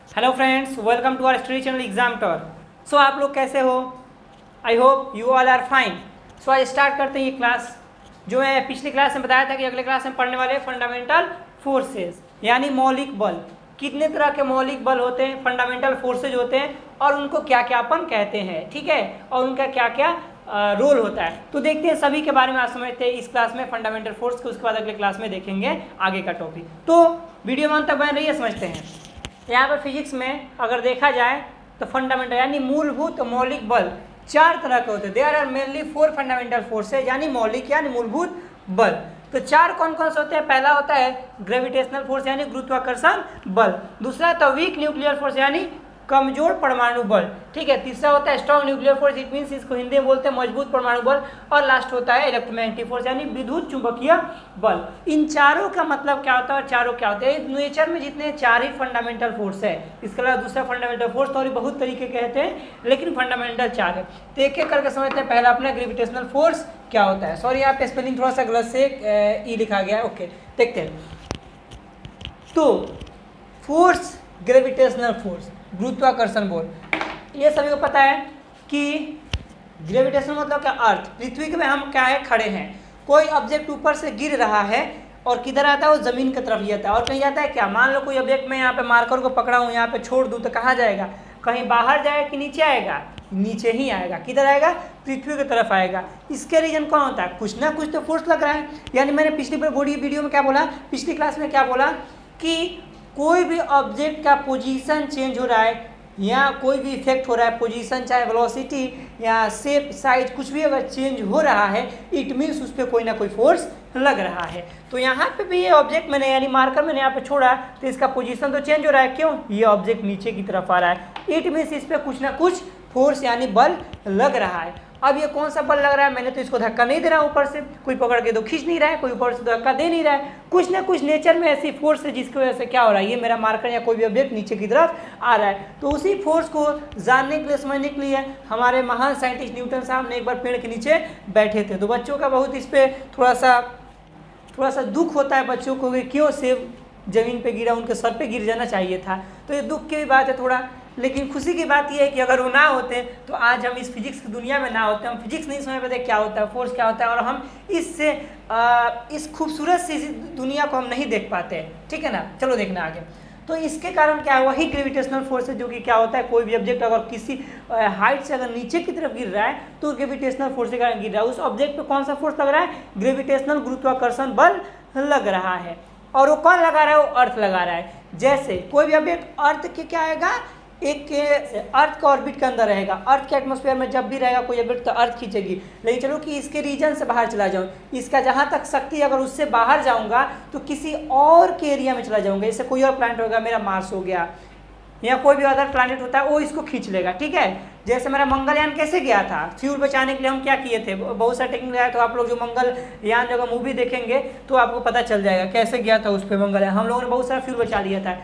Hello friends, welcome to our study channel exam टॉर। So आप लोग कैसे हो? I hope you all are fine. So आज स्टार्ट करते हैं ये क्लास। जो मैं पिछली क्लास में बताया था कि अगले क्लास में पढ़ने वाले फंडामेंटल फोर्सेस यानी मौलिक बल। कितने तरह के मौलिक बल होते हैं, फंडामेंटल फोर्सेज होते हैं और उनको क्या क्या अपन कहते हैं, ठीक है, और उनका क्या क्या रोल होता है। तो देखते हैं सभी के बारे में आज समझते हैं इस क्लास में फंडामेंटल फोर्स के। उसके बाद अगले क्लास में देखेंगे आगे का टॉपिक। तो वीडियो में अंत तक बन रही है, समझते हैं। यहाँ पर फिजिक्स में अगर देखा जाए तो फंडामेंटल यानी मूलभूत मौलिक बल 4 तरह के होते हैं। There are mainly 4 fundamental forces यानी मौलिक यानी मूलभूत बल। तो 4 कौन कौन से होते हैं? पहला होता है ग्रेविटेशनल फोर्स यानी गुरुत्वाकर्षण बल। दूसरा होता है वीक न्यूक्लियर फोर्स यानी कमजोर परमाणु बल, ठीक है। तीसरा होता है strong nuclear force, it means इसको हिंदी में बोलते हैं मजबूत परमाणु बल। और लास्ट होता है इलेक्ट्रोमैग्नेटिक फोर्स यानी विद्युत चुंबकीय बल। इन चारों का मतलब क्या होता है और चारों क्या होते हैं? नेचर में जितने 4 ही फंडामेंटल फोर्स है, इसके अलावा दूसरा फंडामेंटल फोर्स तो और बहुत तरीके कहते हैं, लेकिन फंडामेंटल 4 है। तो एक एक करके समझते हैं। पहला अपना ग्रेविटेशनल फोर्स क्या होता है। सॉरी यहाँ पे स्पेलिंग थोड़ा सा गलत से ई लिखा गया है, ओके देखते हैं। तो फोर्स, ग्रेविटेशनल फोर्स, गुरुत्वाकर्षण बल, ये सभी को पता है कि ग्रेविटेशन मतलब क्या? अर्थ, पृथ्वी में हम क्या है, खड़े हैं। कोई ऑब्जेक्ट ऊपर से गिर रहा है और किधर आता है? वो जमीन की तरफ जाता है। और कहीं जाता है क्या? मान लो कोई ऑब्जेक्ट मैं यहाँ पे मार्कर को पकड़ा हूँ, यहाँ पे छोड़ दूँ तो कहाँ जाएगा? कहीं बाहर जाएगा कि नीचे आएगा? नीचे ही आएगा। किधर आएगा? पृथ्वी की तरफ आएगा। इसके रीजन कौन होता है? कुछ ना कुछ तो फोर्स लग रहा है। यानी मैंने पिछली वीडियो में क्या बोला, पिछली क्लास में क्या बोला कि कोई भी ऑब्जेक्ट का पोजीशन चेंज हो रहा है या कोई भी इफेक्ट हो रहा है, पोजीशन चाहे वेलोसिटी या शेप साइज कुछ भी अगर चेंज हो रहा है, इट मीन्स उस पर कोई ना कोई फोर्स लग रहा है। तो यहाँ पे भी ये ऑब्जेक्ट मैंने यानी मार्कर मैंने यहाँ पे छोड़ा तो इसका पोजीशन तो चेंज हो रहा है। क्यों? ये ऑब्जेक्ट नीचे की तरफ आ रहा है, इट मीन्स इस पर कुछ ना कुछ फोर्स यानी बल लग रहा है। अब ये कौन सा बल लग रहा है? मैंने तो इसको धक्का नहीं दे रहा, ऊपर से कोई पकड़ के तो खींच नहीं रहा है, कोई ऊपर से धक्का दे नहीं रहा है। कुछ ना कुछ नेचर में ऐसी फोर्स है जिसकी वजह से क्या हो रहा है, ये मेरा मार्कर या कोई भी ऑब्जेक्ट नीचे की तरफ आ रहा है। तो उसी फोर्स को जानने के लिए, समझने के लिए हमारे महान साइंटिस्ट न्यूटन साहब ने एक बार पेड़ के नीचे बैठे थे। तो बच्चों का बहुत इस पर थोड़ा सा दुख होता है बच्चों को कि क्यों सेब जमीन पे गिरा, उनके सर पे गिर जाना चाहिए था। तो ये दुख की भी बात है थोड़ा, लेकिन खुशी की बात यह है कि अगर वो ना होते तो आज हम इस फिजिक्स की दुनिया में ना होते, हम फिजिक्स नहीं समझ पाते क्या होता है, फोर्स क्या होता है, और हम इससे इस खूबसूरत सी दुनिया को हम नहीं देख पाते, ठीक है ना। चलो देखना आगे। तो इसके कारण क्या है, वही ग्रेविटेशनल फोर्स है जो कि क्या होता है, कोई भी ऑब्जेक्ट अगर किसी हाइट से अगर नीचे की तरफ गिर रहा है तो ग्रेविटेशनल फोर्स के कारण गिर रहा है। उस ऑब्जेक्ट पे कौन सा फोर्स लग रहा है? ग्रेविटेशनल गुरुत्वाकर्षण बल लग रहा है। और वो कौन लगा रहा है? वो अर्थ लगा रहा है। जैसे कोई भी ऑब्जेक्ट अर्थ के क्या आएगा, एक अर्थ का ऑर्बिट के अंदर रहेगा, अर्थ के एटमॉस्फेयर में जब भी रहेगा कोई ऑब्जेक्ट तो अर्थ खींचेगी। लेकिन चलो कि इसके रीजन से बाहर चला जाऊँ, इसका जहाँ तक शक्ति अगर उससे बाहर जाऊँगा तो किसी और के एरिया में चला जाऊँगा। जैसे कोई और प्लैनेट होगा, मेरा मार्स हो गया या कोई भी अदर प्लैनेट होता है, वो इसको खींच लेगा, ठीक है। जैसे मेरा मंगलयान कैसे गया था, फ्यूल बचाने के लिए हम क्या किए थे, बहुत सारा टेक्निक लगाया। तो आप लोग जो मंगलयान जो मूवी देखेंगे तो आपको पता चल जाएगा कैसे गया था उस पर मंगलयान। हम लोगों ने बहुत सारा फ्यूल बचा लिया था।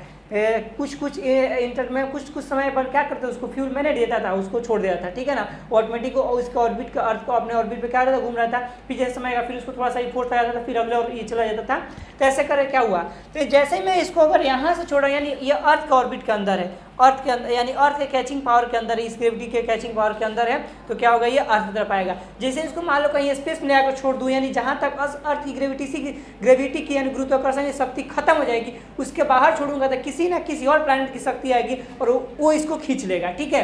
कुछ इंटर में कुछ समय पर क्या करते, उसको फ्यूल मैंने देता था, उसको छोड़ दिया था, ठीक है ना। ऑटोमेटिक उसके ऑर्बिट का अर्थ को अपने ऑर्बिट पे क्या रहता था, घूम रहा था। फिर जैसे समय का फिर उसको थोड़ा सा फोर्स आ जाता था, फिर अगले और ये चला जाता था। तो ऐसे करे क्या हुआ, तो जैसे ही मैं इसको अगर यहाँ से छोड़ा, यानी ये अर्थ का ऑर्बिट के अंदर है, अर्थ के अंदर यानी अर्थ के कैचिंग पावर के अंदर है, इस ग्रेविटी के कैचिंग पावर के अंदर है, तो क्या होगा, ये अर्थ की तरफ आएगा। जैसे इसको मान लो कहीं स्पेस में आकर छोड़ दूँ, यानी जहाँ तक अर्थ की ग्रेविटी की यानी गुरुत्वाकर्षण की शक्ति खत्म हो जाएगी, उसके बाहर छोड़ूंगा तो किसी ना किसी और प्लैनेट की शक्ति आएगी और वो इसको खींच लेगा, ठीक है।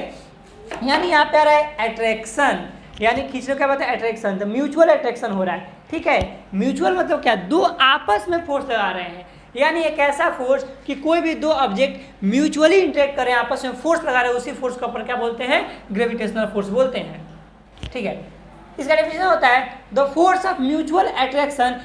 यानी यहाँ पे आ रहा है अट्रैक्शन, यानी खींचने क्या बात है, अट्रैक्शन। तो म्यूचुअल अट्रैक्शन हो रहा है, ठीक है। म्यूचुअल मतलब क्या, दो आपस में फोर्स लगा रहे हैं, यानी एक ऐसा फोर्स कि कोई भी दो ऑब्जेक्ट म्यूचुअली इंटरेक्ट करें, आपस में फोर्स लगा रहे हैं, उसी फोर्स को अपन क्या बोलते हैं, ग्रेविटेशनल फोर्स बोलते हैं, ठीक है। इसका डेफिनेशन होता है the force of mutual attraction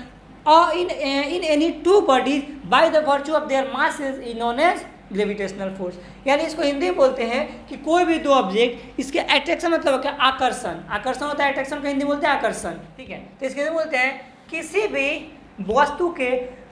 in any two bodies by the virtue of their masses is known as gravitational force. यानी इसको हिंदी में बोलते हैं कि कोई भी दो ऑब्जेक्ट, इसके अट्रैक्शन मतलब क्या, आकर्षण। आकर्षण होता है, अट्रैक्शन को हिंदी में बोलते हैं आकर्षण, ठीक है। तो इसके हिंदी बोलते हैं किसी भी वस्तु के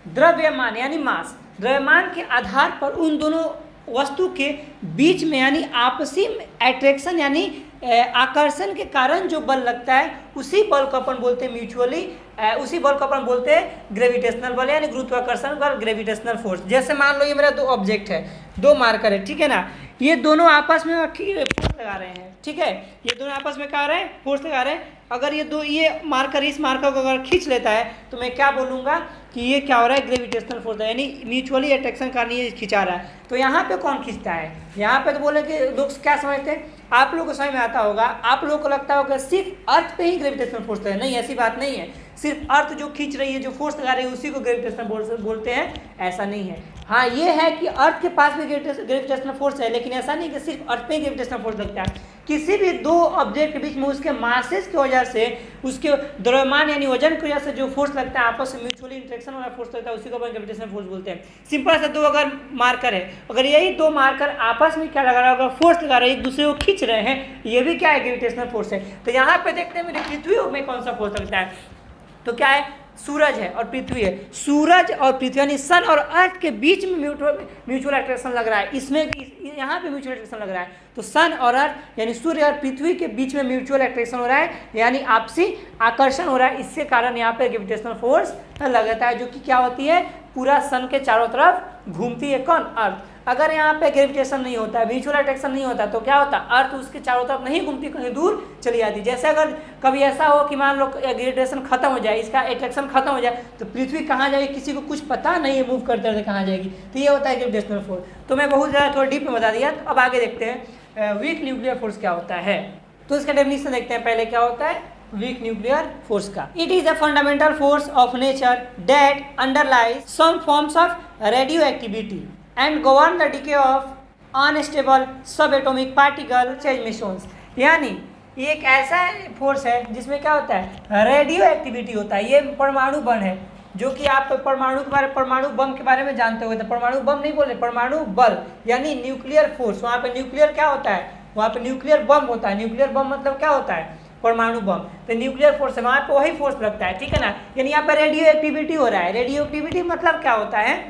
द्रव्यमान यानी मास, द्रव्यमान के आधार पर उन दोनों वस्तु के बीच में यानी आपसी अट्रैक्शन यानी आकर्षण के कारण जो बल लगता है, उसी बल को अपन बोलते हैं म्यूचुअली उसी बल को अपन बोलते हैं ग्रेविटेशनल बल यानी गुरुत्वाकर्षण बल, ग्रेविटेशनल फोर्स। जैसे मान लो ये मेरा दो ऑब्जेक्ट है, दो मार्कर है, ठीक है ना, ये दोनों आपस में फोर्स लगा रहे हैं, ठीक है, ये दोनों आपस में क्या रहे हैं, फोर्स लगा रहे हैं। अगर ये मार्कर इस मार्कर को अगर खींच लेता है तो मैं क्या बोलूँगा कि ये क्या हो रहा है, ग्रेविटेशनल फोर्स है, यानी म्यूचुअली अट्रैक्शन का नहीं खिंचा रहा है। तो यहाँ पे कौन खींचता है, यहाँ पे तो बोले कि लोग क्या समझते हैं, आप लोगों को समझ में आता होगा, आप लोगों को लगता होगा सिर्फ अर्थ पे ही ग्रेविटेशनल फोर्स है। नहीं, ऐसी बात नहीं है। सिर्फ अर्थ जो खींच रही है, जो फोर्स लगा रही है, उसी को ग्रेविटेशनल फोर्स बोलते हैं, ऐसा नहीं है। हाँ, ये है कि अर्थ के पास भी ग्रेविटेशनल फोर्स है, लेकिन ऐसा नहीं कि सिर्फ अर्थ पे ही ग्रेविटेशनल फोर्स लगता है। किसी भी दो ऑब्जेक्ट के बीच में उसके मासेस की वजह से, उसके द्रव्यमान यानी वजन की वजह से जो फोर्स लगता है, आपस में म्यूचुअली इंटरेक्शन वाला फोर्स लगता है, उसी को अपन ग्रेविटेशनल फोर्स बोलते हैं। सिंपल सा दो अगर मार्कर है, अगर यही दो मार्कर आपस में क्या लगा रहा है, फोर्स लगा रहे हैं, एक दूसरे को खींच रहे हैं, ये भी क्या है, ग्रेविटेशनल फोर्स है। तो यहाँ पे देखते हैं मेरी पृथ्वी में कौन सा फोर्स लगता है, तो क्या है, सूरज है और पृथ्वी है। सूरज और पृथ्वी यानी सन और अर्थ के बीच में म्यूचुअल अट्रैक्शन लग रहा है, इसमें यहाँ पे म्यूचुअल अट्रैक्शन लग रहा है। तो सन और अर्थ यानी सूर्य और पृथ्वी के बीच में म्यूचुअल अट्रैक्शन हो रहा है, यानी आपसी आकर्षण हो रहा है। इसके कारण यहाँ पे ग्रेविटेशनल फोर्स लगता है, जो कि क्या होती है, पूरा सन के चारों तरफ घूमती है। कौन, अर्थ। अगर यहाँ पे ग्रेविटेशन नहीं होता है, म्यूचुअल अट्रैक्शन नहीं होता, तो क्या होता, अर्थ उसके चारों तरफ नहीं घूमती, कहीं दूर चली जाती। जैसे अगर कभी ऐसा हो कि मान लो ग्रेविटेशन खत्म हो जाए, इसका अट्रैक्शन खत्म हो जाए, तो पृथ्वी कहाँ जाएगी किसी को कुछ पता नहीं है, मूव करते रहते कहाँ जाएगी। तो ये होता है ग्रेविटेशनल फोर्स। तो मैं बहुत ज़्यादा थोड़ा डीप में बता दिया। तो अब आगे देखते हैं वीक न्यूक्लियर फोर्स क्या होता है। तो इसका डेफिनेशन देखते हैं पहले क्या होता है वीक न्यूक्लियर फोर्स का। It is a fundamental force of nature that underlies some forms of radioactivity and govern the decay of unstable subatomic particle change missions। यानी ये एक ऐसा फोर्स है जिसमें क्या होता है, रेडियो एक्टिविटी होता है। ये परमाणु बम है, जो कि आप परमाणु बम के बारे में जानते हो। तो परमाणु बम नहीं बोले, परमाणु बल यानी न्यूक्लियर फोर्स। वहाँ पे न्यूक्लियर क्या होता है, वहाँ पे न्यूक्लियर बम होता है। न्यूक्लियर बम मतलब क्या होता है, परमाणु बम। तो न्यूक्लियर फोर्स है, वहाँ पे वही फोर्स लगता है, ठीक है ना। यानी यहाँ पे रेडियो एक्टिविटी हो रहा है। रेडियो एक्टिविटी मतलब क्या होता है,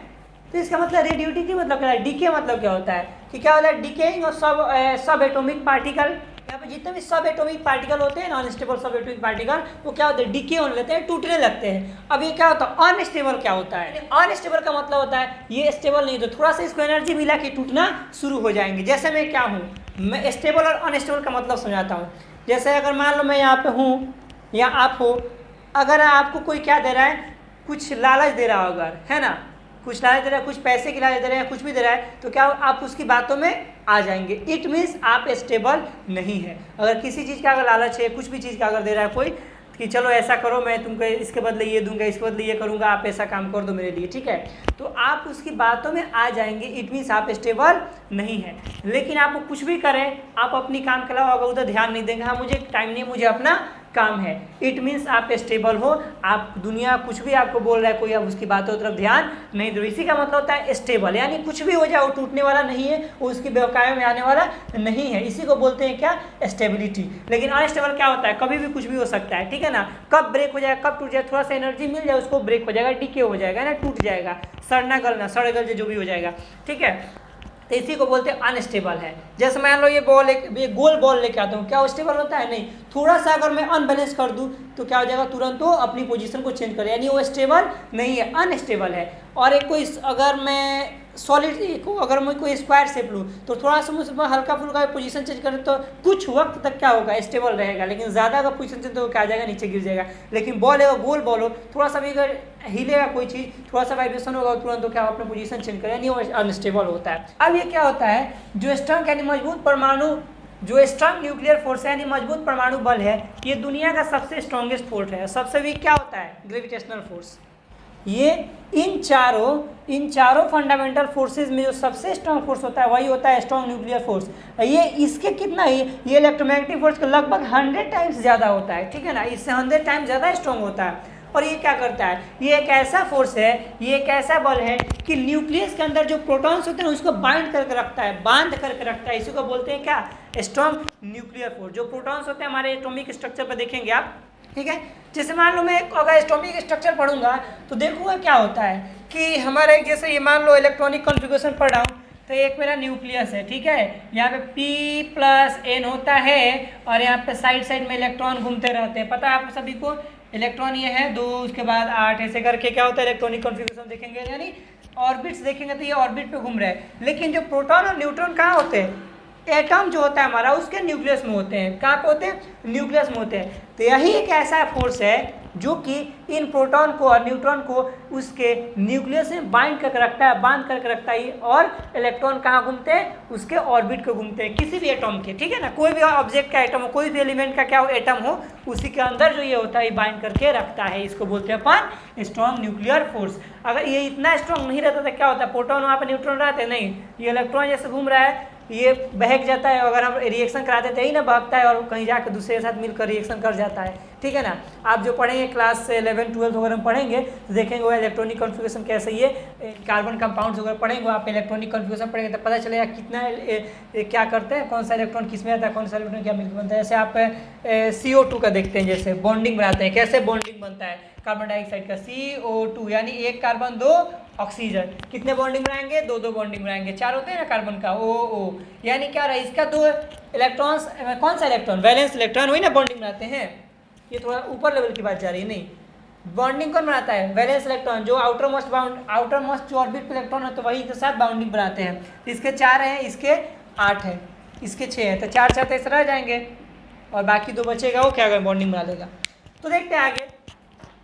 तो इसका मतलब रेडियोटिविटी मतलब क्या है, डीके मतलब क्या होता है, कि क्या होता है, डीकेइंग ऑफ सब एटॉमिक पार्टिकल। यहाँ पे जितने भी सब एटॉमिक पार्टिकल होते हैं, नॉन स्टेबल सब एटॉमिक पार्टिकल, वो क्या होते हैं, डीके होने लगते हैं, टूटने लगते हैं। अब ये क्या होता है, अनस्टेबल क्या होता है, अनस्टेबल का मतलब होता है ये स्टेबल नहीं, तो थोड़ा सा इसको एनर्जी मिला कि टूटना शुरू हो जाएंगे। जैसे मैं क्या हूँ, मैं स्टेबल और अनस्टेबल का मतलब समझाता हूँ। जैसे अगर मान लो मैं यहाँ पे हूँ या आप हो, अगर आपको कोई क्या दे रहा है, कुछ लालच दे रहा हो, अगर है ना, कुछ लालच दे रहा है, कुछ पैसे की लालच दे रहा है, कुछ भी दे रहा है, तो क्या आप उसकी बातों में आ जाएंगे। इट मीन्स आप स्टेबल नहीं है। अगर किसी चीज़ का अगर लालच है, कुछ भी चीज़ का अगर दे रहा है कोई, कि चलो ऐसा करो, मैं तुमको इसके बदले ये दूंगा, इसके बदले ये करूंगा, आप ऐसा काम कर दो मेरे लिए, ठीक है, तो आप उसकी बातों में आ जाएंगे। इट मीन्स आप स्टेबल नहीं है। लेकिन आप कुछ भी करें, आप अपनी काम के अलावा अगर उधर ध्यान नहीं देंगे, हाँ मुझे टाइम नहीं है, मुझे अपना काम है, इट मीन्स आप स्टेबल हो। आप दुनिया कुछ भी आपको बोल रहा है कोई, आप उसकी बातों तरफ ध्यान नहीं दो। इसी का मतलब होता है स्टेबल, यानी कुछ भी हो जाए वो टूटने वाला नहीं है, वो उसकी बेवकायों में आने वाला नहीं है। इसी को बोलते हैं क्या, स्टेबिलिटी। लेकिन अनस्टेबल क्या होता है, कभी भी कुछ भी हो सकता है, ठीक है ना, कब ब्रेक हो जाएगा, कब टूट जाए, थोड़ा सा एनर्जी मिल जाए उसको, ब्रेक हो जाएगा, डीके हो जाएगा ना, टूट जाएगा, सड़ना गलना, सड़ गल जो भी हो जाएगा, ठीक है। तो इसी को बोलते हैं अनस्टेबल है। जैसे मान लो ये बॉल, ये गोल बॉल लेके आता हूँ, क्या स्टेबल होता है, नहीं। थोड़ा सा अगर मैं अनबैलेंस कर दूँ तो क्या हो जाएगा, तुरंत वो अपनी पोजीशन को चेंज करे, यानी वो स्टेबल नहीं है, अनस्टेबल है। और एक कोई अगर मैं सॉलिड को, अगर मैं कोई स्क्वायर शेप लूँ, तो थोड़ा सा मुझे हल्का फुल्का पोजीशन चेंज करें तो कुछ वक्त तक क्या होगा, स्टेबल रहेगा। लेकिन ज़्यादा अगर पोजीशन चेंज तो क्या जाएगा, नीचे गिर जाएगा। लेकिन बॉल है, गोल बॉल हो, थोड़ा सा भी अगर हिलेगा कोई चीज़, थोड़ा सा वाइब्रेशन होगा, तुरंत तो क्या अपना पोजीशन चेंज करे, यानी वो अनस्टेबल होता है। अब ये क्या होता है, जो स्ट्रॉन्ग यानी मजबूत परमाणु, जो स्ट्रॉन्ग न्यूक्लियर फोर्स है यानी मजबूत परमाणु बल है, ये दुनिया का सबसे स्ट्रॉन्गेस्ट फोर्स है। सबसे वीक क्या होता है, ग्रेविटेशनल फोर्स। ये इन चारों फंडामेंटल फोर्सेस में जो सबसे स्ट्रॉन्ग फोर्स होता है वही होता है स्ट्रॉन्ग न्यूक्लियर फोर्स। ये इसके कितना ही, ये इलेक्ट्रोमैग्नेटिक फोर्स का लगभग 100 टाइम्स ज़्यादा होता है, ठीक है ना, इससे 100 टाइम्स ज़्यादा स्ट्रॉन्ग होता है। और ये क्या करता है, ये एक ऐसा फोर्स है, ये एक ऐसा बल है कि न्यूक्लियस के अंदर जो प्रोटॉन्स होते हैं उसको बांध करके रखता है। इसी को बोलते हैं क्या, स्ट्रॉन्ग न्यूक्लियर फोर्स। जो प्रोटॉन्स होते हैं हमारे एटॉमिक स्ट्रक्चर पर देखेंगे आप, ठीक है। जैसे मान लो मैं अगर एटॉमिक स्ट्रक्चर पढ़ूंगा तो देखूंगा क्या होता है कि हमारे, जैसे ये मान लो इलेक्ट्रॉनिक कॉन्फ़िगरेशन पढ़ रहा हूँ, तो एक मेरा न्यूक्लियस है, ठीक है, यहाँ पे P+N होता है और यहाँ पे साइड में इलेक्ट्रॉन घूमते रहते हैं। पता है आप सभी को, इलेक्ट्रॉन ये है 2, उसके बाद 8, ऐसे करके क्या होता है इलेक्ट्रॉनिक कॉन्फ़िगरेशन देखेंगे, यानी ऑर्बिट्स देखेंगे तो ये ऑर्बिट पे घूम रहा है। लेकिन जो प्रोटॉन और न्यूट्रॉन कहाँ होते हैं, एटम जो होता है हमारा उसके न्यूक्लियस में होते हैं। कहाँ पे होते हैं, न्यूक्लियस में होते हैं। तो यही एक ऐसा फोर्स है जो कि इन प्रोटॉन को और न्यूट्रॉन को उसके न्यूक्लियस में बांध करके रखता है और इलेक्ट्रॉन कहाँ घूमते हैं, उसके ऑर्बिट को घूमते हैं किसी भी एटम के, ठीक है ना। कोई भी ऑब्जेक्ट का एटम हो, कोई भी एलिमेंट का क्या हो एटम हो, उसी के अंदर जो ये होता है बांध करके रखता है। इसको बोलते हैं अपन स्ट्रॉन्ग न्यूक्लियर फोर्स। अगर ये इतना स्ट्रॉन्ग नहीं रहता तो क्या होता है, प्रोटॉन वहाँ पर न्यूट्रॉन रहते नहीं, ये इलेक्ट्रॉन जैसे घूम रहा है ये बहक जाता है। अगर हम रिएक्शन कराते थे ही ना, बहकता है और कहीं जाकर दूसरे के साथ मिलकर रिएक्शन कर जाता है, ठीक है ना। आप जो पढ़ेंगे क्लास 11, 12 वगैरह में पढ़ेंगे तो देखेंगे वो इलेक्ट्रॉनिक कॉन्फ़िगरेशन कैसे ये कार्बन कंपाउंड्स वगैरह पढ़ेंगे, आप इलेक्ट्रॉनिक कॉन्फ़िगरेशन पढ़ेंगे तो पता चलेगा कितना क्या करते हैं, कौन सा इलेक्ट्रॉन किस में आता है, कौन सा इलेक्ट्रॉन क्या मिलकर बनता है। जैसे आप CO2 का देखते हैं, जैसे बॉन्डिंग बनाते हैं, कैसे बॉन्डिंग बनता है कार्बन डाइऑक्साइड का CO2, यानी 1 कार्बन 2 ऑक्सीजन, कितने बॉन्डिंग बनाएंगे, 2 बॉन्डिंग बनाएंगे, 4 होते हैं ना कार्बन का, O यानी क्या रहा है इसका 2 इलेक्ट्रॉन्स, कौन सा इलेक्ट्रॉन, वैलेंस इलेक्ट्रॉन, वही ना बॉन्डिंग बनाते हैं। ये थोड़ा ऊपर लेवल की बात जा रही है, नहीं बॉन्डिंग कौन बनाता है, वैलेंस इलेक्ट्रॉन, जो आउटर मोस्ट जो ऑर्बिट पे इलेक्ट्रॉन है तो वही के साथ बाउंडिंग बनाते हैं। इसके 4 हैं, इसके 8 है, इसके 6 है, तो 4 ऐसे रह जाएंगे और बाकी 2 बचेगा, वो क्या करें बॉन्डिंग बना देगा। तो देखते हैं आगे,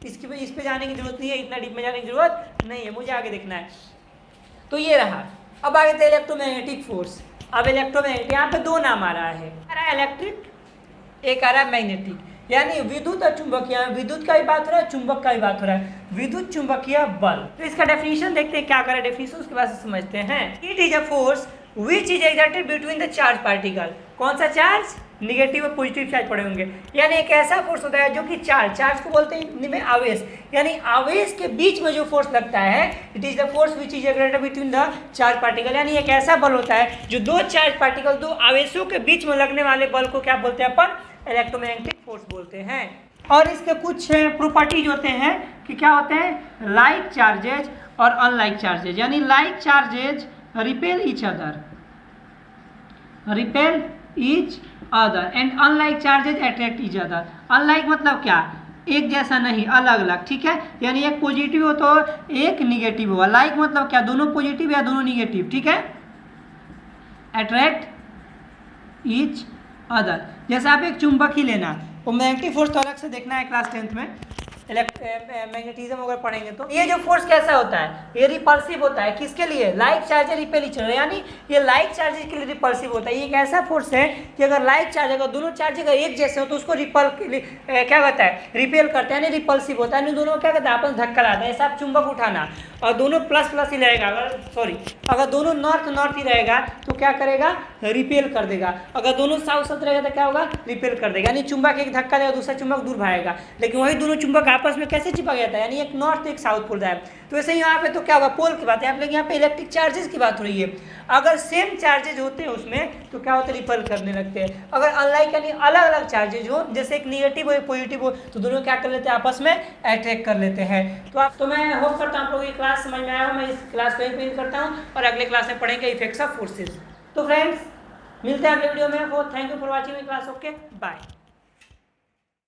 इस पे जाने की जरूरत नहीं है, इतना डीप में जाने की जरूरत नहीं है, मुझे आगे देखना है। तो ये रहा। अब आगे थे इलेक्ट्रोमैग्नेटिक फोर्स। अब इलेक्ट्रोमैग्नेटिक, यहाँ पे 2 नाम आ रहा है, इलेक्ट्रिक, एक आ रहा है मैग्नेटिक, यानी विद्युत और चुंबकीय। विद्युत का भी बात हो रहा है, चुंबक का भी बात हो रहा है, विद्युत चुंबकीय बल। तो इसका डेफिनेशन देखते हैं क्या करें, डेफिनेशन उसके बाद समझते हैं। It is a force which is exerted between the charge particle. कौन सा चार्ज, निगेटिव और पॉजिटिव चार्ज पड़े होंगे, यानी एक ऐसा फोर्स होता है जो कि चार्ज को बोलते हैं हिंदी में आवेश, यानी आवेश के बीच में जो फोर्स लगता है, it is the force which is exerted between the charge particle, यानी एक ऐसा बल होता है जो 2 चार्ज पार्टिकल, 2 आवेशों के बीच में लगने वाले बल को क्या बोलते हैं अपन, इलेक्ट्रोमैग्नेटिक फोर्स बोलते हैं। और इसके कुछ प्रॉपर्टीज होते हैं कि क्या होते हैं, लाइक चार्जेज और अनलाइक चार्जेज, यानी like charges repel each other and unlike charges attract each other. Unlike मतलब क्या, एक जैसा नहीं, अलग अलग, ठीक है, यानी एक पॉजिटिव हो तो एक निगेटिव होगा। लाइक मतलब क्या, दोनों पॉजिटिव या दोनों निगेटिव, ठीक है। अट्रैक्ट ईच अदर, जैसे आप एक चुंबक ही लेना, वो मैग्नेटिक फोर्स तो अलग से देखना है क्लास 10th में, मैग्नेटिज्म वगैरह पढ़ेंगे तो ये जो फोर्स कैसा होता है, ये रिपल्सिव होता है, किसके लिए, like charge repel each other, यानी ये लाइक चार्जेज के लिए रिपल्सिव होता है। ये एक ऐसा फोर्स है कि अगर लाइक चार्ज, अगर दोनों चार्ज अगर एक जैसे हो तो उसको क्या कहता है, रिपेल करते हैं, यानी रिपल्सिव होता है, यानी दोनों क्या कहता है आपस में धक्का लाता है। ऐसा आप चुंबक उठाना और दोनों प्लस ही रहेगा, अगर दोनों नॉर्थ ही रहेगा तो क्या करेगा, रिपेल कर देगा। अगर दोनों साउथ रहेगा तो क्या होगा, रिपेल कर देगा, यानी चुंबक एक धक्का देगा, दूसरा चुंबक दूर भागेगा। लेकिन वही दोनों चुंबक आपस में कैसे चिपक जाता है, यानी एक नॉर्थ एक साउथ पोल है। तो वैसे ही यहाँ पे तो क्या होगा, पोल की बात है, लेकिन यहाँ पे इलेक्ट्रिक चार्जेस की बात हो रही है। अगर सेम चार्जेज होते हैं उसमें तो क्या होता है, रिपेल करने लगते हैं। अगर अनलाइक यानी अलग अलग चार्जेज हो, जैसे एक निगेटिव हो एक पॉजिटिव हो, तो दोनों क्या कर लेते हैं, आपस में अट्रैक्ट कर लेते हैं। तो मैं होप करता हूँ आप लोगों की क्लास समझ में आया हो। मैं इस क्लास को यहीं करता हूँ और अगले क्लास में पढ़ेंगे इफेक्ट्स ऑफ फोर्सेज। तो फ्रेंड्स मिलते हैं अगले वीडियो में। Thank you for watching my class. Okay bye.